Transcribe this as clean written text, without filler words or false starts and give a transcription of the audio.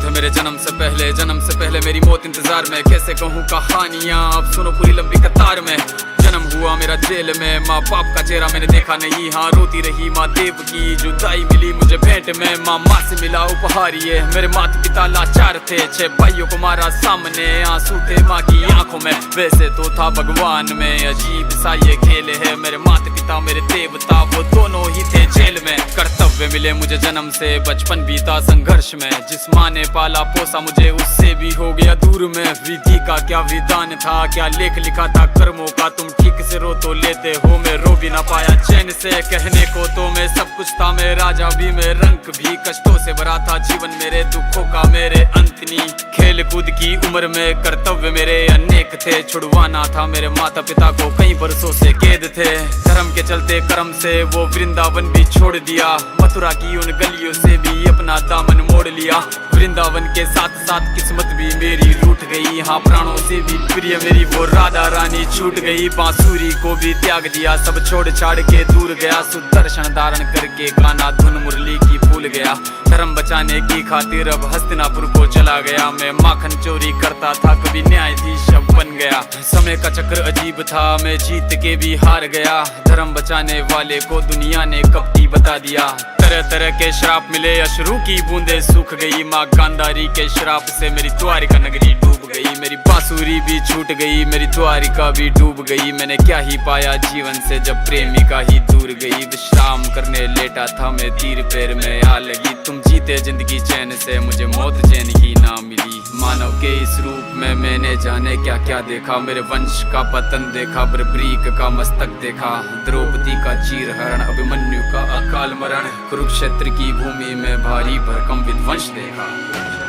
है मेरे जन्म से पहले मेरी मौत इंतजार में। कैसे कहूँ कहानियाँ, अब सुनो पूरी लंबी कतार में। जन्म हुआ मेरा जेल में, माँ बाप का चेहरा मैंने देखा नहीं। हाँ रोती रही माँ देव की, जुदाई मिली मुझे भेंट में। माँ से मिला उपहार ये, मेरे माता पिता लाचार थे। 6 भाइयों को मारा सामने, आंसू थे माँ की आंखों में। वैसे तो था भगवान में, अजीब सा ये खेल है। मेरे माता पिता मेरे देवता, वो दोनों ही थे जेल में। कर्तव्य मिले मुझे जन्म से, बचपन बीता संघर्ष में। जिस माँ ने पाला पोसा मुझे, उससे भी हो गया दूर में। विधि का क्या विधान था, क्या लेख लिखा था कर्मों का। तुम ठीक से रो तो लेते हो, मैं रो भी ना पाया चैन से। कहने को तो मैं सब कुछ था, मैं राजा भी, मैं रंग भी। कष्टों से भरा था जीवन मेरे, दुखों का मेरे अंत नहीं। खेल कूद की उम्र में कर्तव्य मेरे अनेक थे। छुड़वाना था मेरे माता पिता को, कई बरसों से कैद थे। धर्म के चलते कर्म से वो वृंदावन भी छोड़ दिया। मथुरा की उन गलियों से भी अपना दामन मोड़ लिया। वृंदावन के साथ साथ किस्मत भी मेरी रूठ गई। हाँ प्राणों से भी प्रिय मेरी वो राधा रानी छूट गई। बांसुरी को भी त्याग दिया, सब छोड़ छाड़ के दूर गया। सुदर्शन धारण करके गाना धुन मुरली की भूल गया। धर्म बचाने की खातिर अब हस्तिनापुर को चला गया। मैं माखन चोरी करता था, कभी न्यायाधीश अब बन गया। समय का चक्र अजीब था, मैं जीत के भी हार गया। धर्म बचाने वाले को दुनिया ने कपटी बता दिया। तरह तरह के श्राप मिले, अश्रु की बूंदे सूख गई। माँ गांधारी के श्राप से मेरी द्वारिका नगरी डूब गई। मेरी बांसुरी भी छूट गई, मेरी द्वारिका भी डूब गई। मैंने क्या ही पाया जीवन से, जब प्रेमिका ही दूर गई। विश्राम करने लेटा था मैं, तीर पैर में आ लगी। तुम जीते जिंदगी चैन से, मुझे मौत चैन ही ना मिली। मानव के इस रूप में मैंने जाने क्या क्या देखा। मेरे वंश का पतन देखा, बर्बरीक का मस्तक देखा। द्रौपदी का चीरहरण, अभिमन्यु का अकाल मरण। कुरुक्षेत्र की भूमि में भारी भरकम विध्वंस देखा।